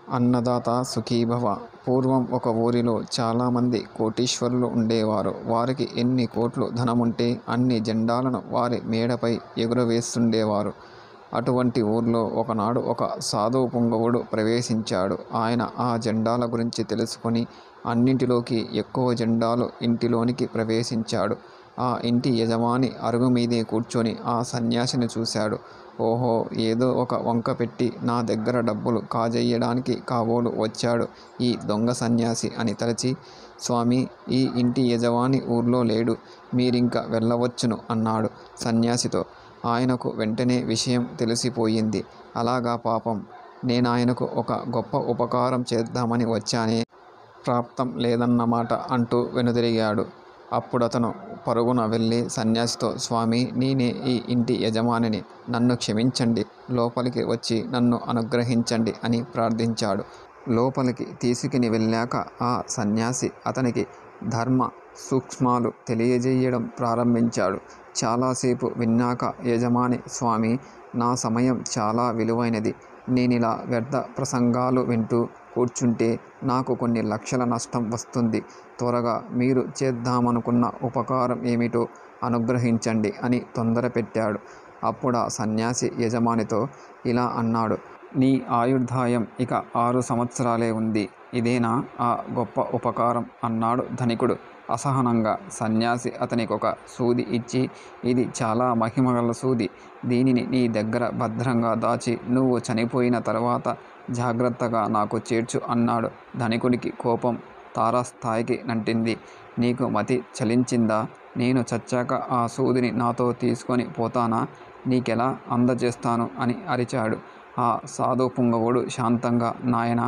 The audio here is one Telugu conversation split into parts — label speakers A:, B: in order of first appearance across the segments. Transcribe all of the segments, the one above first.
A: అన్నదాత సుఖీభవ. పూర్వం ఒక ఊరిలో చాలామంది కోటీశ్వరులు ఉండేవారు. వారికి ఎన్ని కోట్లు ధనముంటే అన్ని జెండాలను వారి మేడపై ఎగురవేస్తుండేవారు. అటువంటి ఊర్లో ఒకనాడు ఒక సాధువు పుంగవుడు ప్రవేశించాడు. ఆయన ఆ జెండాల గురించి తెలుసుకొని అన్నింటిలోకి ఎక్కువ జెండాలు ఇంటిలోనికి ప్రవేశించాడు. ఆ ఇంటి యజమాని అరుగు మీదే కూర్చొని ఆ సన్యాసిని చూశాడు. ఓహో, ఏదో ఒక వంక పెట్టి నా దగ్గర డబ్బులు కాజేయడానికి కాబోలు వచ్చాడు ఈ దొంగ సన్యాసి అని తలచి, స్వామి, ఈ ఇంటి యజమాని ఊర్లో లేడు, మీరింక వెళ్ళవచ్చును అన్నాడు సన్యాసితో. ఆయనకు వెంటనే విషయం తెలిసిపోయింది. అలాగా, పాపం, నేనాయనకు ఒక గొప్ప ఉపకారం చేద్దామని వచ్చానే, ప్రాప్తం లేదన్నమాట అంటూ వెనుదిరిగాడు. అప్పుడతను పరుగున వెళ్ళి సన్యాసితో, స్వామి, నేనే ఈ ఇంటి యజమానిని, నన్ను క్షమించండి, లోపలికి వచ్చి నన్ను అనుగ్రహించండి అని ప్రార్థించాడు. లోపలికి తీసుకుని వెళ్ళాక ఆ సన్యాసి అతనికి ధర్మ సూక్ష్మాలు తెలియజేయడం ప్రారంభించాడు. చాలాసేపు విన్నాక యజమాని, స్వామి, నా సమయం చాలా విలువైనది. నేనిలా వ్యర్థ ప్రసంగాలు వింటూ కూర్చుంటే నాకు కొన్ని లక్షల నష్టం వస్తుంది. త్వరగా మీరు చేద్దామనుకున్న ఉపకారం ఏమిటో అనుగ్రహించండి అని తొందర పెట్టాడు. అప్పుడా సన్యాసి యజమానితో ఇలా అన్నాడు, నీ ఆయుర్దాయం ఇక 6 సంవత్సరాలే ఉంది. ఇదేనా ఆ గొప్ప ఉపకారం అన్నాడు ధనికుడు అసహనంగా. సన్యాసి అతనికొక సూది ఇచ్చి, ఇది చాలా మహిమగల సూది, దీనిని నీ దగ్గర భద్రంగా దాచి నువ్వు చనిపోయిన తర్వాత జాగ్రత్తగా నాకు చేర్చు అన్నాడు. ధనికుడికి కోపం తారాస్థాయికి నంటింది. నీకు మతి చలించిందా? నేను చచ్చాక ఆ సూదిని నాతో తీసుకొని పోతానా? నీకెలా అందజేస్తాను అని అరిచాడు. ఆ సాధు పుంగవుడు శాంతంగా, నాయనా,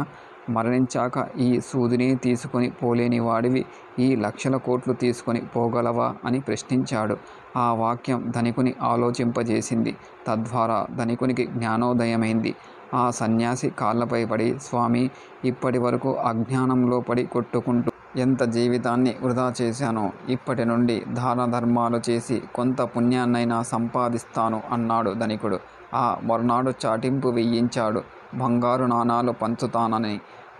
A: మరణించాక ఈ సూదిని తీసుకొని పోలేని వాడివి ఈ లక్షల కోట్లు తీసుకొని పోగలవా అని ప్రశ్నించాడు. ఆ వాక్యం ధనికుని ఆలోచింపజేసింది. తద్వారా ధనికునికి జ్ఞానోదయమైంది. ఆ సన్యాసి కాళ్ళపై పడి, స్వామి, ఇప్పటి వరకు అజ్ఞానంలో పడి కొట్టుకుంటూ ఎంత జీవితాన్ని వృధా చేశానో, ఇప్పటి నుండి దాన ధర్మాలు చేసి కొంత పుణ్యాన్నైనా సంపాదిస్తాను అన్నాడు ధనికుడు. ఆ మరునాడు చాటింపు వేయించాడు. బంగారు నాణాలు పంచుతానని,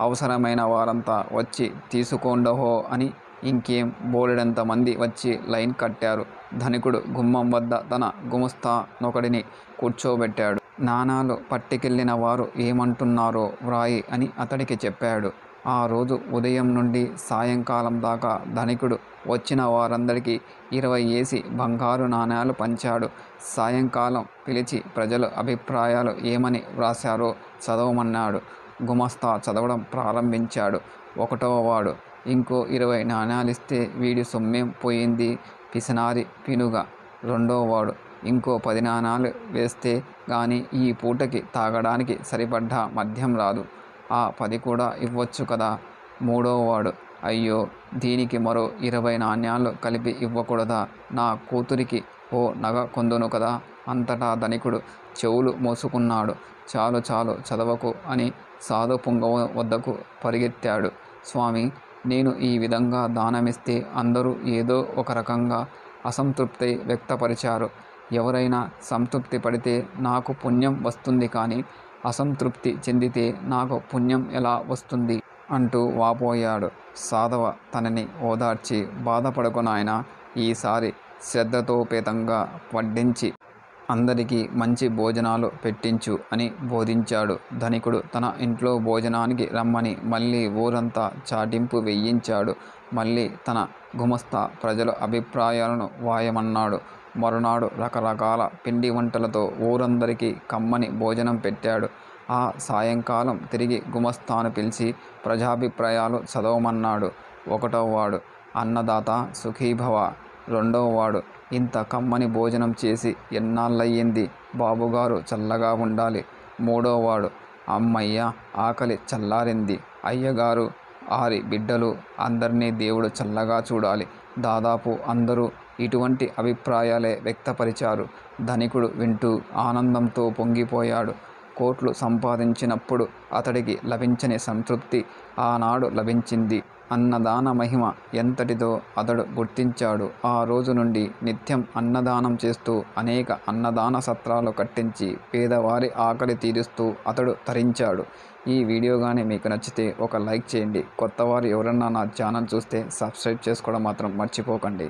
A: అవసరమైన వారంతా వచ్చి తీసుకోండహో అని. ఇంకేం, బోలెడంతమంది వచ్చి లైన్ కట్టారు. ధనికుడు గుమ్మం వద్ద తన గుమస్తానొకడిని కూర్చోబెట్టాడు. నాణాలు పట్టుకెళ్ళిన వారు ఏమంటున్నారో వ్రాయి అని అతడికి చెప్పాడు. ఆ రోజు ఉదయం నుండి సాయంకాలం దాకా ధనికుడు వచ్చిన వారందరికీ 20 ఏసి బంగారు నాణాలు పంచాడు. సాయంకాలం పిలిచి ప్రజల అభిప్రాయాలు ఏమని వ్రాశారో చదవమన్నాడు. గుమస్తా చదవడం ప్రారంభించాడు. 1వ వాడు, ఇంకో 20 నాణాలిస్తే వీడి సొమ్మేం పోయింది, పిసినారి పినుగ. 2వ వాడు, ఇంకో 10 నాణాలు వేస్తే గాని ఈ పూటకి తాగడానికి సరిపడ్డ మద్యం రాదు, ఆ 10 కూడా ఇవ్వచ్చు కదా. 3వ వాడు, అయ్యో, దీనికి మరో 20 నాణ్యాలు కలిపి ఇవ్వకూడదా, నా కూతురికి ఓ నగ కొందును కదా. అంతటా ధనికుడు చెవులు మూసుకున్నాడు. చాలు చాలు, చదవకు అని సాధు పుంగవ వద్దకు పరిగెత్తాడు. స్వామి, నేను ఈ విధంగా దానమిస్తే అందరూ ఏదో ఒక రకంగా అసంతృప్తి వ్యక్తపరిచారు. ఎవరైనా సంతృప్తి పడితే నాకు పుణ్యం వస్తుంది, కానీ అసంతృప్తి చెందితే నాకు పుణ్యం ఎలా వస్తుంది అంటూ వాపోయాడు. సాధవ తనని ఓదార్చి, బాధపడకు నాయనా, ఈసారి శ్రద్ధతోపేతంగా వడ్డించి అందరికీ మంచి భోజనాలు పెట్టించు అని బోధించాడు. ధనికుడు తన ఇంట్లో భోజనానికి రమ్మని మళ్ళీ ఊరంతా చాటింపు వేయించాడు. మళ్ళీ తన గుమస్తా ప్రజల అభిప్రాయాలను వాయమన్నాడు. మరునాడు రకరకాల పిండి వంటలతో ఊరందరికీ కమ్మని భోజనం పెట్టాడు. ఆ సాయంకాలం తిరిగి గుమస్తాను పిలిచి ప్రజాభిప్రాయాలు చదవమన్నాడు. 1వ వాడు, అన్నదాత సుఖీభవ. 2వ వాడు, ఇంత కమ్మని భోజనం చేసి ఎన్నాళ్ళయ్యింది, బాబుగారు చల్లగా ఉండాలి. 3వ వాడు, అమ్మయ్య, ఆకలి చల్లారింది, అయ్యగారు, 6 బిడ్డలు, అందరినీ దేవుడు చల్లగా చూడాలి. దాదాపు అందరూ ఇటువంటి అభిప్రాయాలే వ్యక్తపరిచారు. ధనికుడు వింటూ ఆనందంతో పొంగిపోయాడు. కోట్లు సంపాదించినప్పుడు అతడికి లభించని సంతృప్తి ఆనాడు లభించింది. అన్నదాన మహిమ ఎంతటిదో అతడు గుర్తించాడు. ఆ రోజు నుండి నిత్యం అన్నదానం చేస్తూ అనేక అన్నదాన సత్రాలు కట్టించి పేదవారి ఆకలి తీరుస్తూ అతడు తరించాడు. ఈ వీడియో కానీ మీకు నచ్చితే ఒక లైక్ చేయండి. కొత్తవారు ఎవరన్నా నా ఛానల్ చూస్తే సబ్స్క్రైబ్ చేసుకోవడం మాత్రం మర్చిపోకండి.